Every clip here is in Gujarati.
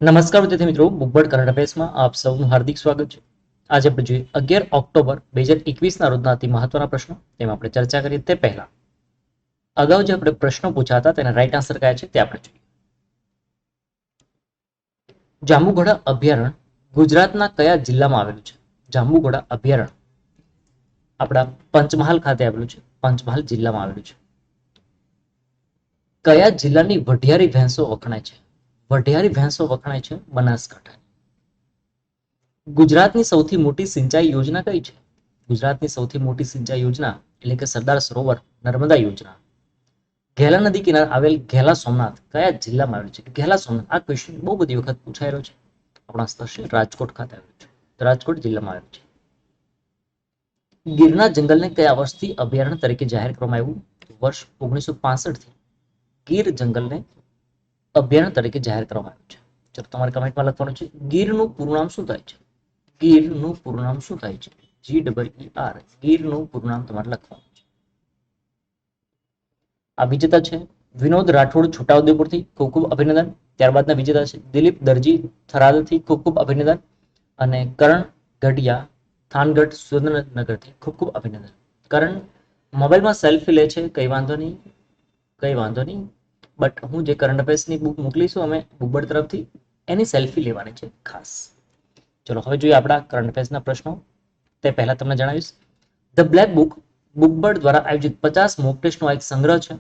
નમસ્કાર વિદ્યાર્થી મિત્રો, બુબ્બડ કરંટ અફેર્સમાં આપ સૌનું હાર્દિક સ્વાગત છે. આજે આપણે જોઈએ 11 ઓક્ટોબર 2021ના રોજના અતિ મહત્વના પ્રશ્નો. તેમાં આપણે ચર્ચા કરીએ તે પહેલા અગાઉ જે આપણે પ્રશ્નો પૂછ્યા હતા તેના રાઈટ આન્સર કયા છે તે આપણે જોઈએ. જાંબુઘોડા અભયારણ્ય ગુજરાતના કયા જિલ્લામાં આવેલું છે? જાંબુઘોડા અભયારણ્ય આપણા પંચમહાલ ખાતે આવેલું છે. પંચમહાલ જિલ્લામાં આવેલું છે. કયા જિલ્લાની વઢિયારી ભેંસો વખણાય છે? વઢિયારી ભેંસો વખણાય છે બનાસકાંઠા. ગુજરાતની સૌથી મોટી સિંચાઈ યોજના કઈ છે? ગુજરાતની સૌથી મોટી સિંચાઈ યોજના એટલે કે સરદાર સરોવર નર્મદા યોજના. ઘેલા નદી કિનારે આવેલ ઘેલા સોમનાથ કયા જિલ્લામાં આવેલું છે? ઘેલા સોમનાથ, આ ક્વેશ્ચન બહુ બધી વખત પૂછાયેલો છે. આપણા સ્થળ રાજકોટ ખાતે આવેલું છે. રાજકોટ જિલ્લામાં આવેલું છે. ગીરના જંગલને કયા વર્ષથી અભયારણ્ય તરીકે જાહેર કરવામાં આવ્યું? વર્ષ 1965 થી ગીર જંગલને અભયારણ્ય તરીકે જાહેર કરવામાં આવ્યું છે. ચલો, તમારે કમેન્ટમાં લખવાનું છે ગીરનું પૂરું નામ શું થાય છે? ગીરનું પૂરું નામ શું થાય છે? GEER, ગીરનું પૂરું નામ તમારે લખવાનું છે. આ વિજેતા છે વિનોદ રાઠોડ છોટાઉદેપુરથી, ખૂબ ખૂબ અભિનંદન. ત્યારબાદના વિજેતા છે દિલીપ દરજી થરાદથી, ખૂબ ખૂબ અભિનંદન. અને કરણ ગઢિયા થાનગઢ સુરેન્દ્રનગરથી, ખૂબ ખૂબ અભિનંદન. કરણ મોબાઈલમાં સેલ્ફી લે છે, કઈ વાંધો નહીં, બટ હું જે કરંટ અફેર્સની બુક મોકલીશું અમે બુબ્બડ તરફથી, એની સેલ્ફી લેવાની છે ખાસ. ચલો હવે જોઈએ આપણા કરંટ અફેર્સના પ્રશ્નો. તે પહેલા તમને જણાવીશ ધ બ્લેક બુક બુકબર્ડ દ્વારા આયોજિત 50 મોક ટેસ્ટનો એક સંગ્રહ છે.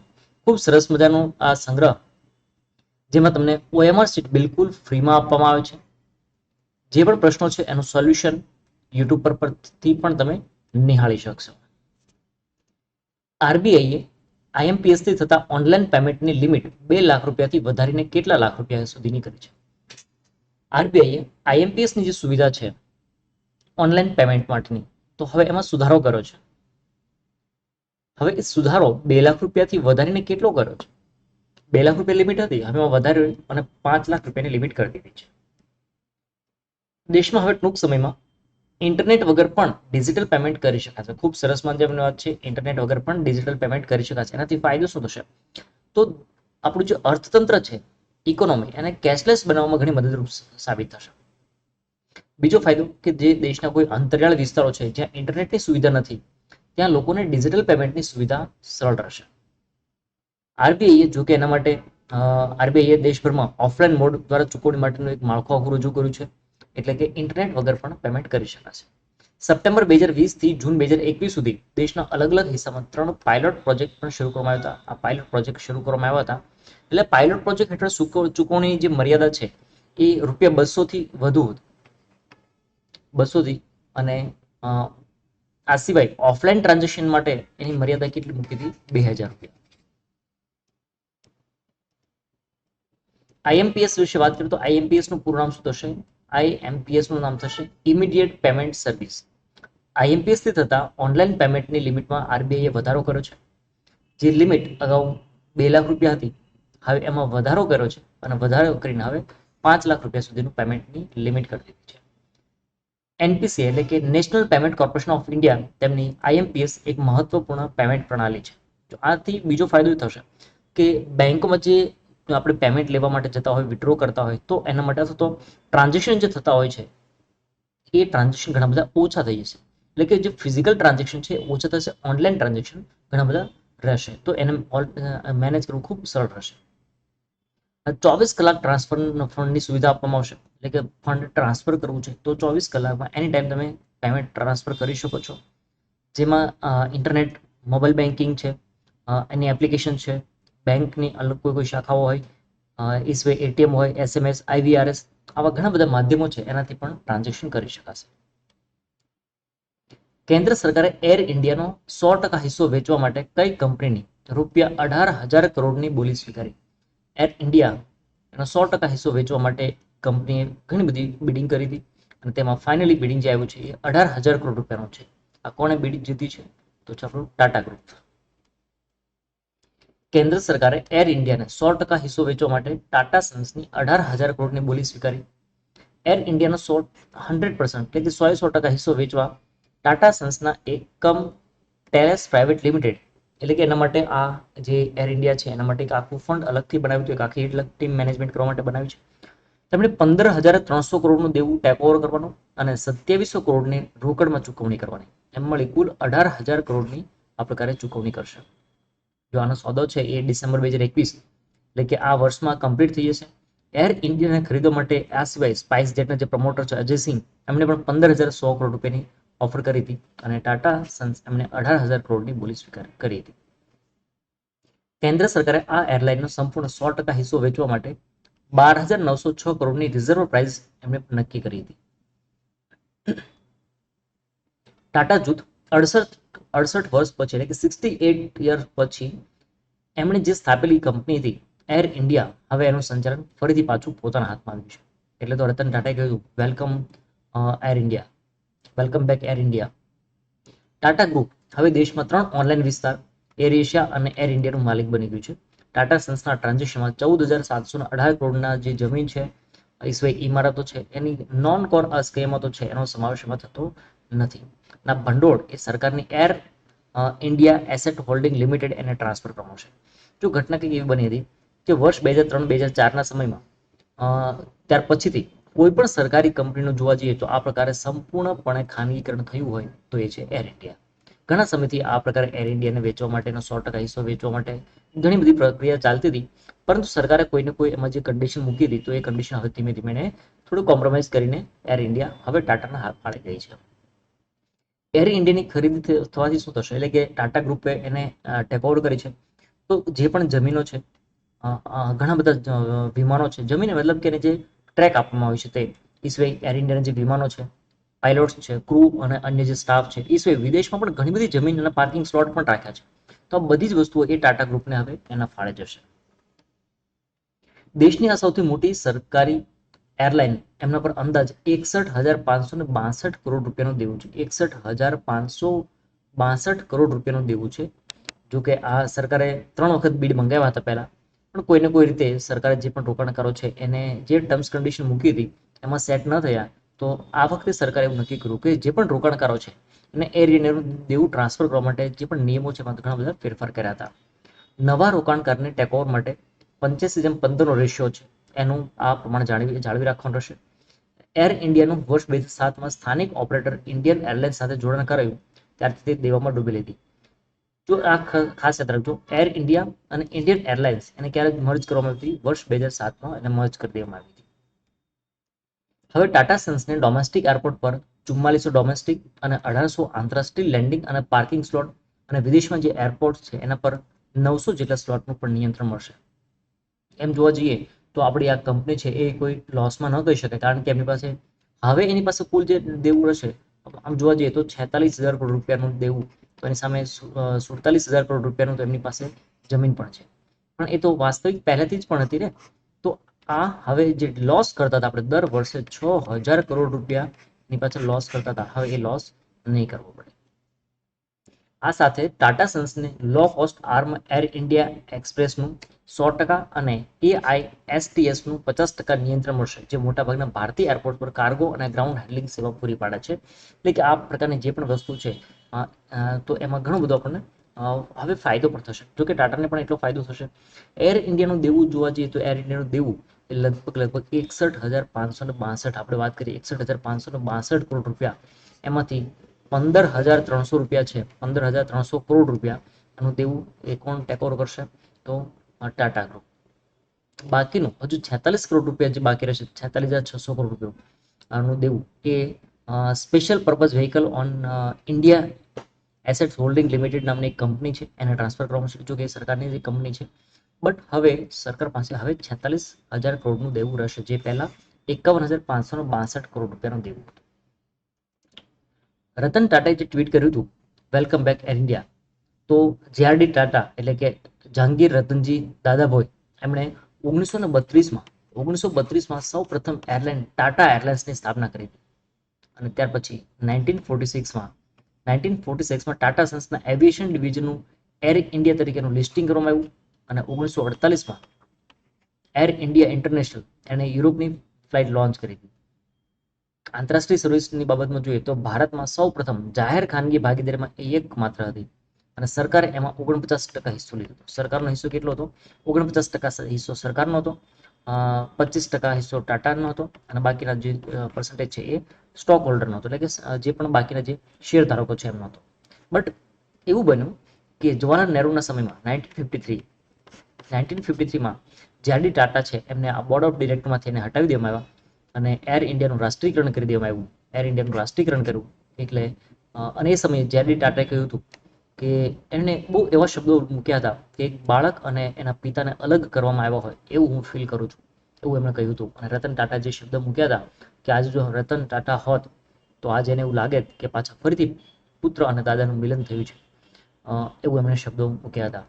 ખૂબ સરસ મજાનો આ સંગ્રહ, જેમાં તમને OMR શીટ બિલકુલ ફ્રીમાં આપવામાં આવે છે. જે પણ પ્રશ્નો છે એનું સોલ્યુશન યુટ્યુબ પરથી પણ તમે નિહાળી શકશો. આરબીઆઈએ IMPS થી થતા ઓનલાઈન પેમેન્ટની લિમિટ 2 લાખ રૂપિયાથી વધારીને કેટલા લાખ રૂપિયા સુધીની કરી છે? આરબીઆઈએ IMPS ની જે સુવિધા છે ઓનલાઈન પેમેન્ટ માટેની, તો હવે એમાં સુધારો કર્યો છે. હવે એ સુધારો 2 લાખ રૂપિયાથી વધારીને કેટલો કર્યો છે? 2 લાખ રૂપિયા લિમિટ હતી, હવે વધારી અને 5 લાખ રૂપિયાની લિમિટ કરી દીધી છે. દેશમાં હવે ટૂંક સમયમાં ઇન્ટરનેટ વગર પણ ડિજિટલ પેમેન્ટ કરી શકાશે. ખૂબ સરસ મજાની વાત છે, ઇન્ટરનેટ વગર પણ ડિજિટલ પેમેન્ટ કરી શકાશે. એનાથી ફાયદો શું થશે? તો આપણું જે અર્થતંત્ર છે, ઇકોનોમી, એને કેશલેસ બનાવવામાં ઘણી મદદરૂપ સાબિત થશે. બીજો ફાયદો કે જે દેશના કોઈ અંતરિયાળ વિસ્તારો છે જ્યાં ઇન્ટરનેટની સુવિધા નથી, ત્યાં લોકોને ડિજિટલ પેમેન્ટની સુવિધા સરળ રહેશે. આરબીઆઈએ જો કે એના માટે આરબીઆઈએ દેશભરમાં ઓફલાઈન મોડ દ્વારા ચૂકવણી માટેનું એક માળખું આખું રજૂ કર્યું છે, એટલે કે ઇન્ટરનેટ વગર પણ પેમેન્ટ કરી શકાશે. સપ્ટેમ્બર 2020 થી જૂન 2021 સુધી દેશના અલગ અલગ હિસ્સામાં 3 પાયલોટ પ્રોજેક્ટ પણ શરૂ કરવામાં આવ્યા હતા. આ પાયલોટ પ્રોજેક્ટ શરૂ કરવામાં આવ્યા હતા, એટલે પાયલોટ પ્રોજેક્ટ હેઠળ ચૂકવણી જે મર્યાદા છે એ ₹200 થી વધુ, 200 થી, અને આ સિવાય ઓફલાઈન ટ્રાન્ઝેક્શન માટે એની મર્યાદા કેટલી મૂકી હતી? ₹2000. IMPS વિશે વાત કરીએ તો IMPS નું પૂરું નામ શું થશે? IMPS નું નામ થશે ઇમિડિયેટ પેમેન્ટ સર્વિસ. IMPS થી થતા ઓનલાઈન પેમેન્ટની લિમિટમાં આરબીઆઈએ વધારો કર્યો છે. જે લિમિટ અગાઉ 2 લાખ રૂપિયા હતી, હવે એમાં વધારો કર્યો છે, અને વધારો કરીને હવે 5 લાખ રૂપિયા સુધીનું પેમેન્ટની લિમિટ કરી દીધી છે. NPCI એટલે કે national payment corporation of India, તેમની IMPS એક મહત્વપૂર્ણ પેમેન્ટ પ્રણાલી છે. તો આથી બીજો ફાયદો એ થશે કે બેંકોમાં જે આપણે પેમેન્ટ લેવા માટે જતા હોય, વિડ્રો કરતા હોય, તો એના માટે અથવા તો ટ્રાન્ઝેક્શન જે થતા હોય છે એ ટ્રાન્ઝેક્શન ઘણા બધા ઓછા થઈ જશે. એટલે કે જે ફિઝિકલ ટ્રાન્ઝેક્શન છે ઓછા થશે, ઓનલાઈન ટ્રાન્ઝેક્શન ઘણા બધા રહેશે, તો એને મેનેજ કરવું ખૂબ સરળ રહેશે. 24 કલાક ટ્રાન્સફર ફંડની સુવિધા આપવામાં આવશે, એટલે કે ફંડ ટ્રાન્સફર કરવું છે તો 24 કલાકમાં એની ટાઈમ તમે પેમેન્ટ ટ્રાન્સફર કરી શકો છો. જેમાં ઇન્ટરનેટ, મોબાઈલ બેન્કિંગ છે, એની એપ્લિકેશન છે, બેંકની અલગ કોઈ શાખાઓ હોય, એ સિવાય ATM હોય, SMS, IVRS, આવા ઘણા બધા માધ્યમો છે, એનાથી પણ ટ્રાન્ઝેક્શન કરી શકાશે. કેન્દ્ર સરકારે એર ઇન્ડિયાનો 100% હિસ્સો વેચવા માટે કઈ કંપનીની ₹18,000 કરોડની બોલી સ્વીકારી? એર ઇન્ડિયા એનો 100% હિસ્સો વેચવા માટે કંપનીએ ઘણી બધી બિડિંગ કરી હતી, અને તેમાં ફાઇનલી બિડિંગ જે આવ્યું છે એ ₹18,000 કરોડ છે. આ કોણે બિડિંગ જીતી છે? તો છે આપણું ટાટા ગ્રુપ. કેન્દ્ર સરકારે એર ઇન્ડિયાને 100% હિસ્સો વેચવા માટે ટાટા સન્સની ₹18,000 કરોડની બોલી સ્વીકારી. એર ઇન્ડિયાનો 100% એટલે કે 100% હિસ્સો વેચવા ટાટા સન્સના એકમ ટેરેસ પ્રાઇવેટ લિમિટેડ, એટલે કે એના માટે આ જે એર ઇન્ડિયા છે એના માટે એક આખું ફંડ અલગથી બનાવ્યું હતું, એક આખી ટીમ મેનેજમેન્ટ કરવા માટે બનાવ્યું છે. તેમણે 15,300 કરોડનું દેવું ટેક ઓવર કરવાનું અને 2700 કરોડની રોકડમાં ચૂકવણી કરવાની, એમ મળી કુલ 18,000 કરોડની આ પ્રકારે ચૂકવણી કરશે. જો આનો સોદો છે એ ડિસેમ્બર 2021 એટલે કે આ વર્ષમાં કમ્પ્લીટ થઈ જશે. એર ઇન્ડિયાને ખરીદવા માટે આ સિવાય સ્પાઇસ જેટના જે પ્રમોટર છે અજયસિંહ એમણે પણ 15,100 કરોડ રૂપિયાની ઓફર કરી હતી અને ટાટા સન્સ એમણે 18,000 કરોડની બોલી સ્વીકાર કરી હતી. કેન્દ્ર સરકારે આ એરલાઇનનો સંપૂર્ણ 100% હિસ્સો વેચવા માટે 12,906 કરોડની રિઝર્વ પ્રાઇસ એમણે નક્કી કરી હતી. ટાટા જૂથ 68 વર્ષ પછી એટલે કે 68 યર પછી એમણે જે સ્થાપેલી કંપની હતી એર ઇન્ડિયા, હવે એનું સંચાલન ફરીથી પાછું પોતાના હાથમાં આવ્યું છે. એટલે તો રતન ટાટાએ કહ્યું welcome air India, welcome back air India. Tata group હવે દેશમાં 3 ઓનલાઈન વિસ્તાર એર એશિયા અને એર ઇન્ડિયાનું માલિક બની ગયું છે. ટાટા સન્સના ટ્રાન્ઝેક્શનમાં 14,718 કરોડના જે જમીન છે એ સિવાય ઇમારતો છે એની નોન કોર અસ્કયામતો છે એનો સમાવેશ એમાં થતો નથી. ના ભંડોળ એ સરકારની air India asset holding limited એને ટ્રાન્સફર કરવાનું છે. જો ઘટના કંઈક એવી બની હતી કે વર્ષ 2003-2004ના સમયમાં ત્યાર પછીથી કોઈ પણ સરકારી કંપનીનું જોવા જઈએ તો આ પ્રકારે સંપૂર્ણપણે ખાનગીકરણ થયું હોય તો એ છે એર ઇન્ડિયા. ઘણા સમયથી આ પ્રકારે એર ઇન્ડિયાને વેચવા માટેનો 100% હિસ્સો વેચવા માટે ઘણી બધી પ્રક્રિયા ચાલતી હતી, પરંતુ સરકારે કોઈને કોઈ એમાં જે કન્ડિશન મૂકી હતી તો એ કન્ડિશન હવે ધીમે ધીમે થોડું કોમ્પ્રોમાઇઝ કરીને એર ઇન્ડિયા હવે ટાટાના હાથ પાડી ગઈ છે. એર ઇન્ડિયાની ખરીદી થવાથી શું થશે એટલે કે ટાટા ગ્રુપે એને ટેક ઓવર કરી છે તો જે પણ જમીનો છે, ઘણા બધા વિમાનો છે, જમીન મતલબ કે જે ટ્રેક આપવામાં આવ્યું છે તે એ સિવાય એર ઇન્ડિયાના જે વિમાનો છે, પાયલોટ્સ છે, ક્રૂ અને અન્ય જે સ્ટાફ છે, એ સિવાય વિદેશમાં પણ ઘણી બધી જમીન અને પાર્કિંગ સ્લોટ પણ રાખ્યા છે. તો આ બધી જ વસ્તુઓ એ ટાટા ગ્રુપને હવે એના ફાળે જશે. દેશની આ સૌથી મોટી સરકારી એરલાઇન એમના પર અંદાજ 61,562 કરોડ રૂપિયાનું દેવું છે. 61,562 કરોડ રૂપિયાનું દેવું છે. જો કે આ સરકારે 3 વખત બીડ મંગાવ્યા હતા પહેલા, પણ કોઈને કોઈ રીતે સરકારે જે પણ રોકાણકારો છે એને જે ટર્મ્સ કન્ડિશન મૂકી હતી એમાં સેટ ન થયા, તો આ વખતે સરકારે એવું નક્કી કર્યું કે જે પણ રોકાણકારો છે એને એર ઇન્ડિયાનું દેવું ટ્રાન્સફર કરવા માટે જે પણ નિયમો છે એમાં ઘણા બધા ફેરફાર કર્યા હતા. નવા રોકાણકારને ટેક ઓવર માટે 85:15 રેશિયો છે એનું આ પ્રમાણે જાળવી રાખવાનું રહેશે. એર ઇન્ડિયાનું વર્ષ 2007માં સ્થાનિક ઓપરેટર ઇન્ડિયન એરલાઇન્સ સાથે જોડાણ કરાયું ત્યારથી તે દેવામાં ડૂબેલી હતી. જો આ ખાસ યાદ રાખજો, એર ઇન્ડિયા અને ઇન્ડિયન એરલાઇન્સ એને ક્યારે મર્જ કરવામાં આવી હતી? વર્ષ 2007માં એને મર્જ કરી દેવામાં આવી હતી. હવે ટાટા સન્સને ડોમેસ્ટિક એરપોર્ટ પર 4400 ડોમેસ્ટિક અને 1800 આંતરરાષ્ટ્રીય લેન્ડિંગ અને પાર્કિંગ સ્લોટ અને વિદેશમાં જે એરપોર્ટ છે એના પર 900 જેટલા સ્લોટનું પણ નિયંત્રણ મળશે. એમ જોવા જઈએ તો આપણી આ કંપની છે એ કોઈ લોસમાં ન કહી શકાય, કારણ કે એમની પાસે હવે એની પાસે કુલ જે દેવું હશે આમ જોવા જઈએ તો 46,000 કરોડ રૂપિયાનું દેવું, તો એની સામે 47,000 કરોડ રૂપિયાનું તો એમની પાસે જમીન પણ છે. પણ એ તો વાસ્તવિક પહેલેથી જ પણ હતી ને. તો આ હવે જે લોસ કરતા હતા આપણે દર વર્ષે 6,000 કરોડ રૂપિયાની પાછળ લોસ કરતા હતા, હવે એ લોસ નહીં કરવો પડે. આ સાથે ટાટા સન્સને low cost arm Air India એક્સપ્રેસનું 100% અને AISTSનું 50% નિયંત્રણ મળશે, જે મોટાભાગના ભારતીય એરપોર્ટ પર કાર્ગો અને ગ્રાઉન્ડ હેન્ડલિંગ સેવા પૂરી પાડે છે. એટલે કે આ પ્રકારની જે પણ વસ્તુ છે તો એમાં ઘણું બધું આપણને હવે ફાયદો પણ થશે. જો કે ટાટાને પણ એટલો ફાયદો થશે. એર ઇન્ડિયાનું દેવું જોવા જઈએ તો એર ઇન્ડિયાનું દેવું એ લગભગ 61,562, આપણે વાત કરીએ 61,562 કરોડ રૂપિયા, એમાંથી 15,300 રૂપિયા છે, 15,300 કરોડ રૂપિયા આનું દેવું એ કોણ ટેક ઓવર કરશે? તો ટાટા ગ્રુપ. બાકીનું હજુ 46 કરોડ રૂપિયા જે બાકી રહેશે, 46,600 કરોડ રૂપિયા આનું દેવું એ special purpose vehicle on India asset holding limited નામની એક કંપની છે એને ટ્રાન્સફર કરવામાં આવશે. જો કે સરકારની જે કંપની છે, બટ હવે સરકાર પાસે હવે 46,000 કરોડનું દેવું રહેશે, જે પહેલા 51,562 કરોડ રૂપિયાનું દેવું હતું. રતન ટાટાએ જે ટ્વીટ કર્યું હતું વેલકમ બેક એર ઇન્ડિયા, તો JRD ટાટા એટલે કે જહાંગીર રતનજી દાદાભાઈ એમણે 1932માં સૌ પ્રથમ એરલાઇન ટાટા એરલાઇન્સની સ્થાપના કરી હતી. અને ત્યાર પછી 1946માં ટાટા સન્સના એવિએશન ડિવિઝનનું એર ઇન્ડિયા તરીકેનું લિસ્ટિંગ કરવામાં આવ્યું અને 1948માં એર ઇન્ડિયા ઇન્ટરનેશનલ એને યુરોપની ફ્લાઇટ લોન્ચ કરી હતી. આંતરરાષ્ટ્રીય સર્વિસની બાબતમાં જોઈએ તો ભારતમાં સૌ પ્રથમ જાહેર ખાનગી ભાગીદારીમાં એક માત્ર હતી અને સરકારે એમાં 49% હિસ્સો લીધો હતો. સરકારનો હિસ્સો કેટલો હતો? 49% હિસ્સો સરકારનો હતો 25% હિસ્સો ટાટાનો હતો અને બાકીના જે પર્સન્ટેજ છે એ સ્ટોક હોલ્ડરનો હતો, એટલે કે જે પણ બાકીના જે શેર ધારકો છે એમનો હતો. બટ એવું બન્યું કે જવાહરલાલ નહેરુના સમયમાં 1953માં જેઆરડી ટાટા છે એમને આ બોર્ડ ઓફ ડિરેક્ટરમાંથી એને હટાવી દેવામાં આવ્યા અને એર ઇન્ડિયાનું રાષ્ટ્રીયકરણ કરી દેવામાં આવ્યું. એર ઇન્ડિયાનું રાષ્ટ્રીયકરણ કર્યું એટલે અને એ સમયે જેઆરડી ટાટાએ કહ્યું હતું કે એમને બહુ એવા શબ્દો મૂક્યા હતા કે એક બાળક અને એના પિતાને અલગ કરવામાં આવ્યા હોય એવું હું ફીલ કરું છું, એવું એમણે કહ્યું હતું. અને રતન ટાટા જે શબ્દ મૂક્યા હતા કે આજે જો રતન ટાટા હોત તો આજે એને એવું લાગે કે પાછા ફરીથી પુત્ર અને દાદાનું મિલન થયું છે, એવું એમણે શબ્દો મૂક્યા હતા.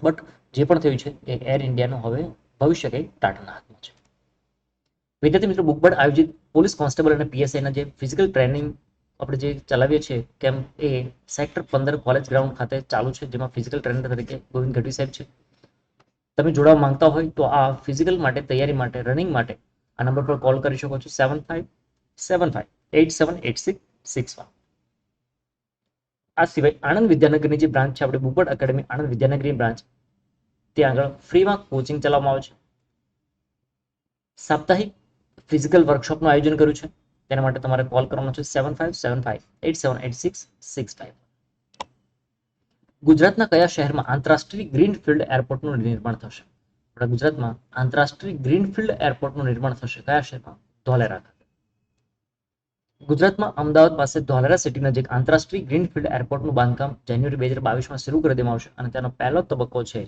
બટ જે પણ થયું છે એ એર ઇન્ડિયાનું હવે ભવિષ્ય કંઈક ટાટાના હાથમાં છે. વિદ્યાર્થી મિત્રો, બુકબર્ડ આયોજિત પોલીસ કોન્સ્ટેબલ અને પીએસઆઈના જે ફિઝિકલ ટ્રેનિંગ આપણે જે ચલાવીએ છીએ કેમ એ સેક્ટર 15 કોલેજ ગ્રાઉન્ડ ખાતે ચાલુ છે, જેમાં ફિઝિકલ ટ્રેનર તરીકે ગોવિંદ ગઢવી સાહેબ છે. તમે જોડાવા માંગતા હોય તો આ ફિઝિકલ માટે તૈયારી માટે રનિંગ માટે આ નંબર પર કોલ કરી શકો છો 7575878661. આ સિવાય આણંદ વિદ્યાનગરની જે બ્રાન્ચ છે આપણે બુકબર્ડ એકેડમી આણંદ વિદ્યાનગરની બ્રાન્ચ, ત્યાં આગળ ફ્રીમાં કોચિંગ ચલાવવામાં આવે છે. સાપ્તાહિક ફિઝિકલ વર્કશોપનું આયોજન કર્યું છે, તેના માટે તમારે કોલ કરવાનો છે 7575878665. ગુજરાતના કયા શહેરમાં આંતરરાષ્ટ્રીય ગ્રીનફિલ્ડ એરપોર્ટનું નિર્માણ થશે? આપણા ગુજરાતમાં આંતરરાષ્ટ્રીય ગ્રીનફિલ્ડ એરપોર્ટનું નિર્માણ થશે કયા શહેરમાં? ધોલેરા ખાતે. ગુજરાતમાં અમદાવાદ પાસે ધોલેરા સિટી નજીક આંતરરાષ્ટ્રીય ગ્રીનફિલ્ડ એરપોર્ટનું બાંધકામ જાન્યુઆરી 2022માં શરૂ કરી દેવામાં આવશે અને તેનો પહેલો તબક્કો છે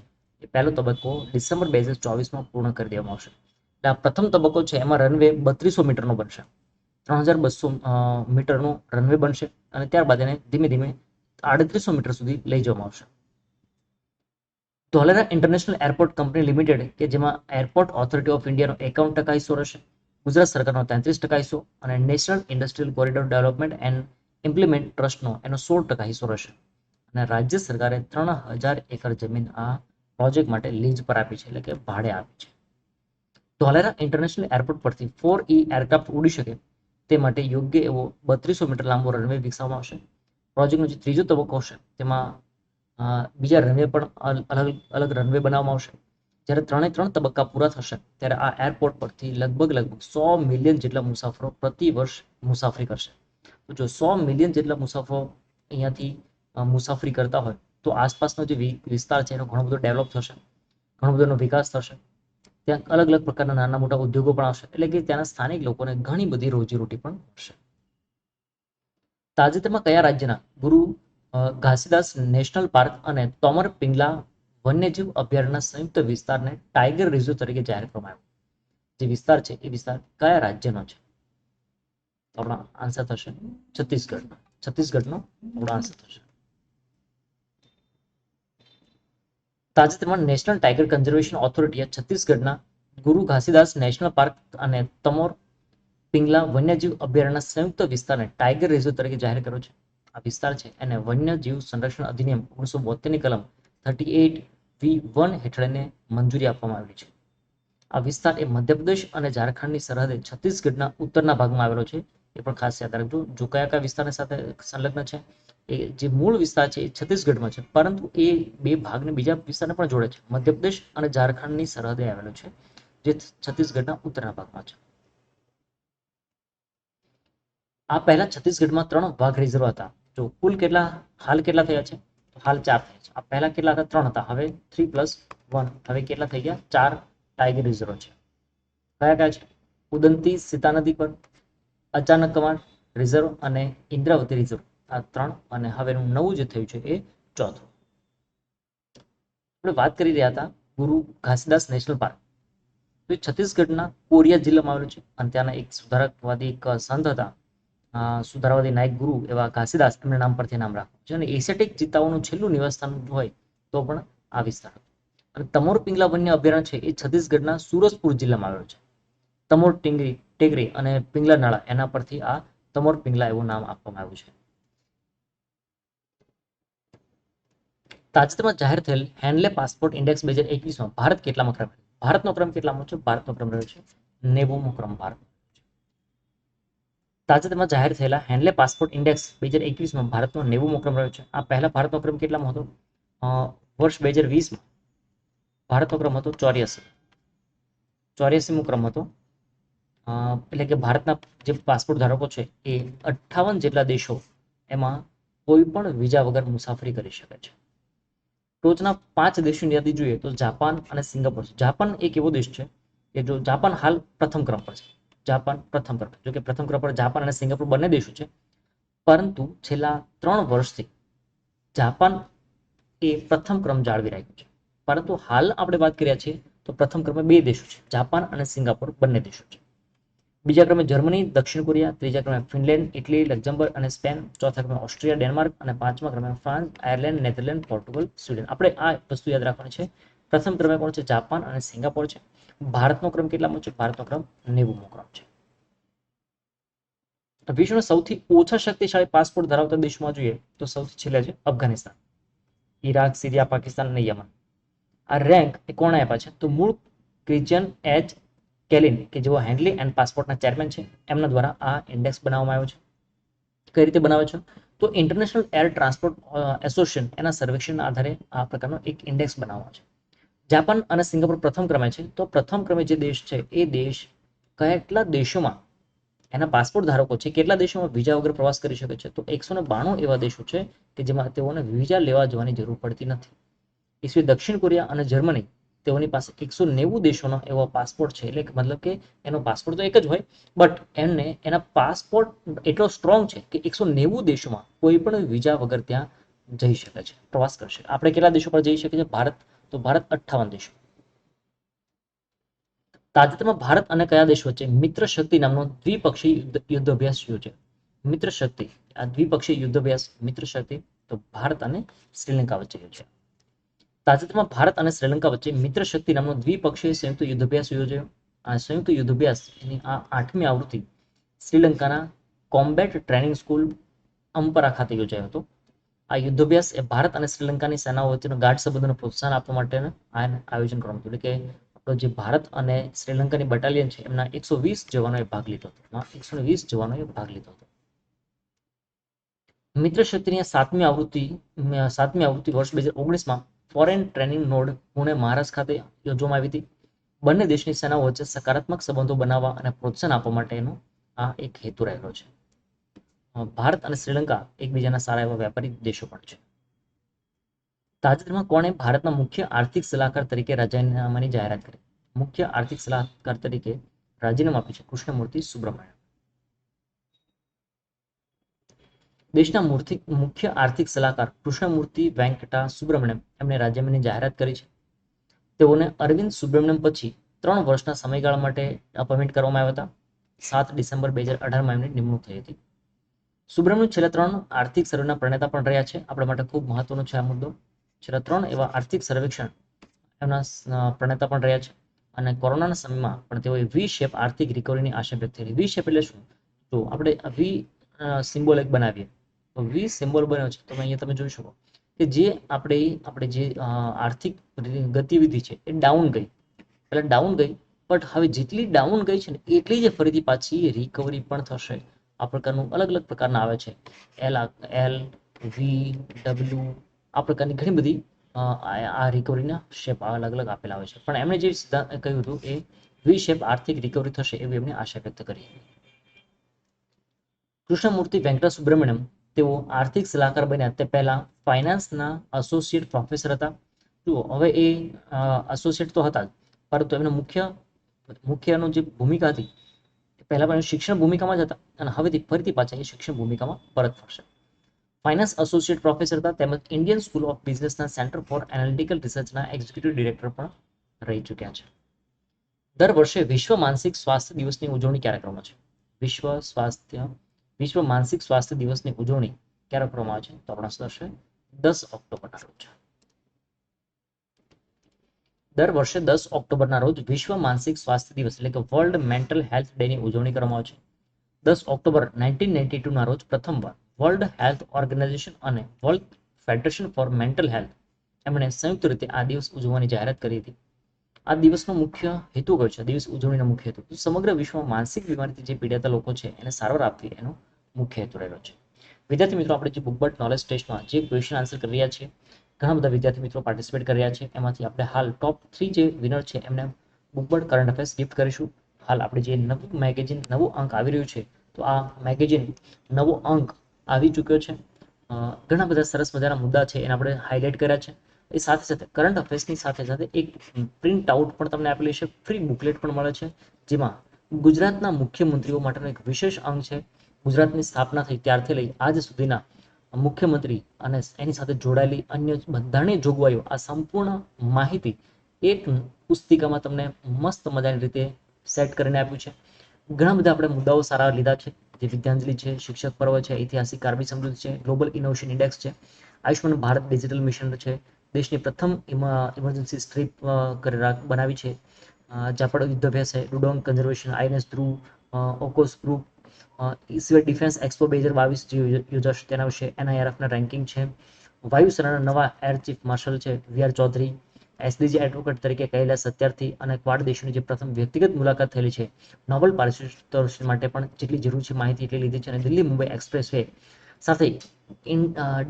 એ પહેલો તબક્કો ડિસેમ્બર 2024માં પૂર્ણ કરી દેવામાં આવશે. એટલે આ પ્રથમ તબક્કો છે એમાં રનવે 3200 મીટરનો બનશે, 3200 મીટરનો રનવે બનશે અને ત્યારબાદ એને ધીમે ધીમે 3800 મીટર સુધી લઈ જવામાં આવશે. Dholera international airport company limited કે જેમાં એરપોર્ટ ઓથોરિટી ઓફ ઇન્ડિયાનો 51% હિસ્સો રહેશે, ગુજરાત સરકારનો 33% હિસ્સો અને national industrial corridor development and implement ટ્રસ્ટનો એનો 16% હિસ્સો રહેશે. અને રાજ્ય સરકારે 3000 એકર જમીન આ પ્રોજેક્ટ માટે લીઝ પર આપી છે, એટલે કે ભાડે આપી છે. ધોલેરા ઇન્ટરનેશનલ એરપોર્ટ પરથી 4E એરક્રાફ્ટ ઉડી શકે તે માટે યોગ્ય એવો 3200 મીટર લાંબો રનવે વિકસાવવામાં આવશે. પ્રોજેક્ટનો જે ત્રીજો તબક્કો હશે તેમાં બીજા રનવે પણ અલગ રનવે બનાવવામાં આવશે. જ્યારે 3 તબક્કા પૂરા થશે ત્યારે આ એરપોર્ટ પરથી લગભગ 100 મિલિયન જેટલા મુસાફરો પ્રતિ વર્ષ મુસાફરી કરશે. તો જો 100 મિલિયન જેટલા મુસાફરો અહીંયાથી મુસાફરી કરતા હોય તો આસપાસનો જે વિસ્તાર છે એનો ઘણો બધો ડેવલપ થશે, ઘણો બધો એનો વિકાસ થશે. ત્યાં અલગ અલગ પ્રકારના નાના મોટા ઉદ્યોગો પણ આવશે, એટલે કે ત્યાંના સ્થાનિક લોકોને ઘણી બધી રોજીરોટી પણ મળશે. તાજેતરમાં કયા રાજ્યના ગુરુ ઘાસીદાસ નેશનલ પાર્ક અને તોમર પિંગલા વન્યજીવ અભયારણ્યના સંયુક્ત વિસ્તારને ટાઈગર રિઝર્વ તરીકે જાહેર કરવામાં આવ્યો? જે વિસ્તાર છે એ વિસ્તાર કયા રાજ્યનો છે? આપણો આન્સર થશે છત્તીસગઢનો. છત્તીસગઢનો આપણો આન્સર થશે. તાજેતરમાં નેશનલ ટાઈગર કન્ઝર્વેશન ઓથોરિટીએ છત્તીસગઢના ગુરુ ઘાસીદાસ નેશનલ પાર્ક અને તમોર પિંગલા વન્યજીવ અભયારણ્યના સંયુક્ત વિસ્તારને ટાઈગર રિઝર્વ તરીકે જાહેર કર્યો છે. આ વિસ્તાર છે એને વન્યજીવ સંરક્ષણ અધિનિયમ 1972ની કલમ 38V1 હેઠળ એને મંજૂરી આપવામાં આવી છે. આ વિસ્તાર એ મધ્યપ્રદેશ અને ઝારખંડની સરહદે છત્તીસગઢના ઉત્તરના ભાગમાં આવેલો છે. એ પણ ખાસ યાદ રાખજો. જો કયા કયા વિસ્તારની સાથે સંલગ્ન છે, એ જે મૂળ વિસ્તાર છે એ છત્તીસગઢમાં છે, પરંતુ એ બે ભાગને બીજા વિસ્તારને પણ જોડે છે. મધ્યપ્રદેશ અને ઝારખંડની સરહદે આવેલો છે, જે છત્તીસગઢના ઉત્તરના ભાગમાં છે. આ પહેલા છત્તીસગઢમાં 3 વાઘ રિઝર્વ હતા. જો કુલ હાલ કેટલા થયા છે? હાલ 4 થયા છે. આ પહેલા કેટલા હતા? 3 હતા. હવે 3+1 હવે કેટલા થઈ ગયા? 4 ટાઈગર રિઝર્વ છે. કયા કયા છે? ઉદંતી સીતા નદી પર, અચાનક કમાડ રિઝર્વ અને ઇન્દ્રાવતી રિઝર્વ. આ 3 અને હવેનું નવું જે થયું છે એ 4થું. આપણે વાત કરી રહ્યા હતા ગુરુ ઘાસીદાસ નેશનલ પાર્ક. તો એ છત્તીસગઢના કોરિયા જિલ્લામાં આવેલું છે અને ત્યાંના એક સુધારકવાદી એક સંત હતા, સુધારવાદી નાયક ગુરુ એવા ઘાસીદાસ, એમના નામ પરથી નામ રાખ્યું છે. અને એશિયાટિક ચિત્તાઓનું છેલ્લું નિવાસસ્થાન હોય તો પણ આ વિસ્તાર. અને તમોર પિંગલા વન્ય અભયારણ્ય છે એ છત્તીસગઢના સુરજપુર જિલ્લામાં આવેલું છે. તમોર ટેકરી અને પિંગલા નાળા એના પરથી આ તમોર પિંગલા એવું નામ આપવામાં આવ્યું છે. તાજેતરમાં જાહેર થયેલ હેન્ડલે પાસપોર્ટ ઇન્ડેક્સ 2021માં ભારત કેટલામાં ક્રમ? ભારતનો ક્રમ કેટલામાં છે? ભારતનો ક્રમ રહ્યો છે 90મો ક્રમ. ભારત તાજેતરમાં જાહેર થયેલા હેન્ડલે પાસપોર્ટ ઇન્ડેક્સ 2021માં ભારતનો 90મો ક્રમ રહ્યો છે. આ પહેલા ભારતનો ક્રમ કેટલામાં હતો? વર્ષ 2020માં ભારતનો ક્રમ હતો 84. 84મો ક્રમ હતો. એટલે કે ભારતના જે પાસપોર્ટ ધારકો છે એ 58 જેટલા દેશો એમાં કોઈ પણ વિઝા વગર મુસાફરી કરી શકે છે. ટોચના 5 દેશોની યાદી જોઈએ તો જાપાન અને સિંગાપોર છે. જાપાન એક એવો દેશ છે કે જો જાપાન હાલ પ્રથમ ક્રમ પર છે. જાપાન પ્રથમ ક્રમ, જો કે પ્રથમ ક્રમ પર જાપાન અને સિંગાપોર બંને દેશો છે, પરંતુ છેલ્લા 3 વર્ષથી જાપાન એ પ્રથમ ક્રમ જાળવી રાખ્યું છે. પરંતુ હાલ આપણે વાત કર્યા છીએ તો પ્રથમ ક્રમે 2 દેશો છે, જાપાન અને સિંગાપોર બંને દેશો છે. બીજા ક્રમે જર્મની, દક્ષિણ કોરિયા, ત્રીજા ક્રમે ફિનલેન્ડ, ઇટલી, લક્ઝમબર્ગ અને સ્પેન, ચોથા ક્રમે ઓસ્ટ્રિયા, ડેનમાર્ક અને પાંચમા ક્રમે France, Ireland, Netherland, Portugal, Sweden. આપણે આ વસ્તુ યાદ રાખવાની છે. પ્રથમ ક્રમે કોણ છે? જાપાન અને સિંગાપોર છે. ભારતનો ક્રમ કેટલામો છે? ભારતનો ક્રમ 90મો ક્રમ છે. વિશ્વના સૌથી ઓછા શક્તિશાળી પાસપોર્ટ ધરાવતા દેશમાં જોઈએ તો સૌથી છેલ્લે છે અફઘાનિસ્તાન, ઈરાક, સિરિયા, પાકિસ્તાન અને યમન. આ રેન્ક એ કોણે આપ્યા છે? તો મૂળ ક્રિશ્ચિયન એચ કેલિન કે જેઓ હેન્ડલી એન્ડ પાસપોર્ટના ચેરમેન છે, એમના દ્વારા આ ઇન્ડેક્સ બનાવવામાં આવ્યો છે. કઈ રીતે બનાવે છે? તો ઇન્ટરનેશનલ એર ટ્રાન્સપોર્ટ એસોસિએશન એના સર્વેક્ષણના આધારે આ પ્રકારનો એક ઇન્ડેક્સ બનાવવામાં છે. જાપાન અને સિંગાપોર પ્રથમ ક્રમે છે. તો પ્રથમ ક્રમે જે દેશ છે એ દેશ કેટલા દેશોમાં એના પાસપોર્ટ ધારકો છે, કેટલા દેશોમાં વિઝા વગર પ્રવાસ કરી શકે છે? તો 192 એવા દેશો છે કે જેમાં તેઓને વિઝા લેવા જવાની જરૂર પડતી નથી. ઈસવી દક્ષિણ કોરિયા અને જર્મની, તેઓની પાસે 190 દેશોનો એવો પાસપોર્ટ છે. એટલે મતલબ કે એનો પાસપોર્ટ તો એક જ હોય, બટ એમને એના પાસપોર્ટ એટલો સ્ટ્રોંગ છે કે 190 દેશોમાં કોઈ પણ વિઝા વગર ત્યાં જઈ શકે છે, પ્રવાસ કરી શકે. આપણે કેટલા દેશો પર જઈ શકીએ છીએ? ભારત, તો ભારત 58 દેશો. તાજેતરમાં ભારત અને કયા દેશ વચ્ચે મિત્ર શક્તિ નામનો દ્વિપક્ષી યુદ્ધ અભ્યાસ યોજાયો? મિત્ર શક્તિ, આ દ્વિપક્ષી યુદ્ધ અભ્યાસ મિત્ર શક્તિ તો ભારત અને શ્રીલંકા વચ્ચે યોજાયો. તાજેતરમાં ભારત અને શ્રીલંકા વચ્ચે મિત્ર શક્તિ નામનો દ્વિપક્ષીય સંયુક્ત યુદ્ધ અભ્યાસ યોજાયો. આ સંયુક્ત યુદ્ધ અભ્યાસ એની આ 8મી આવૃત્તિ શ્રીલંકાના કોમ્બેટ ટ્રેનિંગ સ્કૂલ અંપરા ખાતે યોજાયો હતો. આ યુદ્ધ અભ્યાસ એ ભારત અને શ્રીલંકાની સેનાઓ વચ્ચેનો ગાઢ સંબંધોને પ્રોત્સાહન આપવા માટેનું આયોજન કરવામાં હતું. એટલે કે આપણો જે ભારત અને શ્રીલંકાની બટાલિયન છે એમના 120 જવાનોએ ભાગ લીધો હતો. 120 જવાનોએ ભાગ લીધો હતો. મિત્ર શક્તિની 7મી આવૃત્તિ વર્ષ 2019માં foreign training node Pune, Maharashtra ખાતે યોજવામાં આવી હતી. બંને દેશની સેનાઓ વચ્ચે સકારાત્મક સંબંધો બનાવવા અને પ્રોત્સાહન આપવા માટેનો આ એક હેતુ રહેલો છે. ભારત અને શ્રીલંકા એકબીજાના સારા એવા વેપારી દેશો પણ છે. તાજેતરમાં કોણે ભારતના મુખ્ય આર્થિક સલાહકાર તરીકે રાજીનામાની જાહેરાત કરી? મુખ્ય આર્થિક સલાહકાર તરીકે રાજીનામું આપ્યું છે કૃષ્ણમૂર્તિ સુબ્રમણ્યમ. દેશના મુખ્ય આર્થિક સલાહકાર કૃષ્ણમૂર્તિ વેંકટા સુબ્રમણ્યમ એમણે રાજીનામાની જાહેરાત કરી છે. તેઓને અરવિંદ સુબ્રમણ્યમ પછી 3 વર્ષના સમયગાળા માટે અપોઇન્ટમેન્ટ કરવામાં આવ્યા હતા. 7 ડિસેમ્બર 2018માં એમની નિમણૂક થઈ હતી. સુબ્રમણ્યમ છેલ્લા 3 આર્થિક સર્વેના પ્રણેતા પણ રહ્યા છે. આપણા માટે ખૂબ મહત્વનો છે આ મુદ્દો. છેલ્લા 3 એવા આર્થિક સર્વેક્ષણ એમના પ્રણેતા પણ રહ્યા છે. અને કોરોનાના સમયમાં પણ તેઓએ વી શેપ આર્થિક રિકવરીની આશા વ્યક્ત કરી. વી શેપ એટલે શું? તો આપણે વી સિમ્બોલ એક બનાવીએ તો વી સિમ્બોલ બન્યો છે. તો અહીંયા તમે જોઈ શકો કે જે આપણે જે આર્થિક ગતિવિધિ છે એ ડાઉન ગઈ, પહેલા ડાઉન ગઈ, બટ હવે જેટલી ડાઉન ગઈ છે ને એટલી જ ફરીથી પાછી રિકવરી પણ થશે. આ પ્રકારનું અલગ અલગ પ્રકારના આવે છે. એલ, વી, ડબલ્યુ, આ પ્રકારની ઘણી બધી આ રિકવરીના શેપ અલગ અલગ આપેલા હોય છે. પણ એમણે જે કહ્યું હતું એ વી શેપ આર્થિક રિકવરી થશે એવી એમણે આશા વ્યક્ત કરી. કૃષ્ણમૂર્તિ વેંકટા સુબ્રમણ્યમ તેઓ આર્થિક સલાહકાર બન્યા તે પહેલા ફાઇનાન્સના એસોસિએટ પ્રોફેસર હતા. જુઓ, હવે એ એસોસિએટ તો હતા જ, પરંતુ એમનો મુખ્યનો જે ભૂમિકા હતી પહેલા પણ શિક્ષણ ભૂમિકામાં જ હતા અને હવેથી ફરીથી પાછા એ શિક્ષણ ભૂમિકામાં પરત ફરશે. ફાઇનાન્સ એસોસિએટ પ્રોફેસર હતા, તેમજ ઇન્ડિયન સ્કૂલ ઓફ બિઝનેસના સેન્ટર ફોર એનાલિટિકલ રિસર્ચના એક્ઝિક્યુટિવ ડિરેક્ટર પણ રહી ચૂક્યા છે. દર વર્ષે વિશ્વ માનસિક સ્વાસ્થ્ય દિવસની ઉજવણી ક્યારે કરવામાં છે? વિશ્વ માનસિક સ્વાસ્થ્ય દિવસની ઉજવણી ક્યારે કરવામાં આવે છે? તો આપણા થશે 10 ઓક્ટોબરના રોજ. દર વર્ષે 10 ઓક્ટોબરના રોજ વિશ્વ માનસિક સ્વાસ્થ્ય દિવસ એટલે કે વર્લ્ડ મેન્ટલ હેલ્થ ડેની ઉજવણી કરવામાં આવે છે. 10 ઓક્ટોબર 1992ના રોજ પ્રથમવાર વર્લ્ડ હેલ્થ ઓર્ગેનાઇઝેશન અને world federation four mental health એમણે સંયુક્ત રીતે આ દિવસ ઉજવવાની જાહેરાત કરી હતી. આ દિવસનો મુખ્ય હેતુ કયો છે? દિવસ ઉજવણીનો મુખ્ય હેતુ સમગ્ર વિશ્વમાં માનસિક બીમારીથી જે પીડાતા લોકો છે એને સારવાર આપવી એનો મુખ્ય હેતુ રહેલો છે. વિદ્યાર્થી મિત્રો, આપણે જે બુકબર્ડ નોલેજ ટેસ્ટમાં જે ક્વેશ્ચન આન્સર કરી રહ્યા છીએ, ઘણા બધા વિદ્યાર્થી મિત્રો પાર્ટિસિપેટ કરી રહ્યા છે. એમાંથી આપણે હાલ ટોપ 3 જે વિનર છે એમને બુકબર્ડ કરંટ અફેર્સ ગિફ્ટ કરીશું. હાલ આપણે જે નવું મેગેઝિન નવું અંક આવી રહ્યું છે, તો આ મેગેઝિન નવો અંક આવી ચૂક્યો છે. ઘણા બધા સરસ મજાના મુદ્દા છે એને આપણે હાઇલાઇટ કર્યા છે. એ સાથે સાથે કરંટ અફેર્સની સાથે સાથે એક પ્રિન્ટ આઉટ પણ તમને આપેલી છે, ફ્રી બુકલેટ પણ મળે છે, જેમાં ગુજરાતના મુખ્યમંત્રીઓ માટેનો એક વિશેષ અંક છે. ગુજરાતની સ્થાપના થઈ ત્યારથી લઈ આજ સુધીના મુખ્યમંત્રી અને એની સાથે જોડાયેલી અન્ય બધાની જોગવાઈઓ, આ સંપૂર્ણ માહિતી એક પુસ્તિકામાં તમને મસ્ત મજાની રીતે સેટ કરીને આપ્યું છે. ઘણા બધા આપણે મુદ્દાઓ સારા લીધા છે, જે વિદ્યાંજલિ છે, શિક્ષક પર્વ છે, ઐતિહાસિક કાર્બી સમૃદ્ધિ છે, ગ્લોબલ ઇનોવેશન ઇન્ડેક્સ છે, આયુષ્માન ભારત ડિજિટલ મિશન છે, દેશની પ્રથમ ઇમરજન્સી સ્ટ્રીપ બનાવી છે, ઝાપડ યુદ્ધ અભ્યાસ છે, ડુડોંગ કન્ઝર્વેશન, આઈએનએસ ધ્રુવ, ઓકોસ ગ્રુપ, એ સિવાય ડિફેન્સ એક્સપો 2022 જે યોજાશે તેના વિશે એનઆઈઆરએફના રેન્કિંગ છે, વાયુસેનાના નવા એર ચીફ માર્શલ છે V R Chaudhari, SDG advocate તરીકે કૈલાસ સત્યાર્થી અને ક્વાડ દેશોની જે પ્રથમ વ્યક્તિગત મુલાકાત થયેલી છે, નોબેલ પારિતોષિક માટે પણ જેટલી જરૂર છે માહિતી એટલી લીધી છે. અને દિલ્હી મુંબઈ એક્સપ્રેસ વે સાથે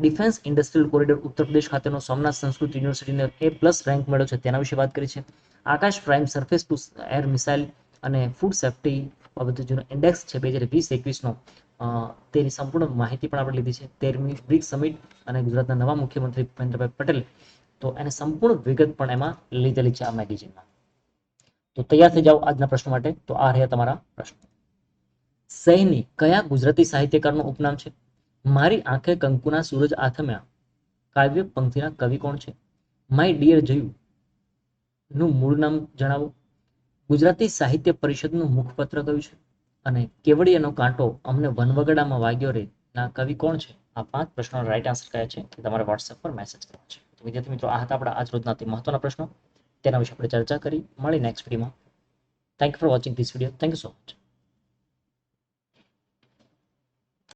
defence industrial corridor Uttar Pradesh ખાતેનો Somnath Sanskrit યુનિવર્સિટીને A+ રેન્ક મળ્યો છે, તેના વિશે વાત કરી છે. Akash prime surface to air missile અને ફૂડ સેફ્ટી બાબતે ઇન્ડેક્સ છે 2020-21નો, તેની સંપૂર્ણ માહિતી પણ આપણે લીધી છે. 13મી બ્રિક્સ સમિટ અને ગુજરાતના નવા મુખ્યમંત્રી ભૂપેન્દ્રભાઈ પટેલ, તો એને સંપૂર્ણ વિગત પણ એમાં લીધેલી છે આ મેગેઝિનમાં. તો તૈયાર થઈ જાઓ આજના પ્રશ્નો માટે. તો આ રહ્યા તમારા પ્રશ્નો. સૈની કયા ગુજરાતી સાહિત્યકારનું ઉપનામ છે? મારી આંખે કંકુના સૂરજ આથમ્યા કાવ્ય પંક્તિના કવિ કોણ છે? માય ડિયર જયુ નું મૂળ નામ જણાવો. ગુજરાતી સાહિત્ય પરિષદનું મુખપત્ર કયું છે? અને કેવડિયાનો કાંટો અમને વનવગડામાં વાગ્યો રે ના કવિ કોણ છે? આ 5 પ્રશ્નોના રાઈટ આન્સર કયા છે તે તમારે વોટ્સએપ પર મેસેજ કરવાનો છે. તો વિદ્યાર્થી મિત્રો, આ હતા આપણા આજ રોજના તે મહત્વના પ્રશ્નો, તેના વિશે આપણે ચર્ચા કરી. મળી નેક્સ્ટ વિડીયોમાં. Thank you for watching this video. Thank you so much.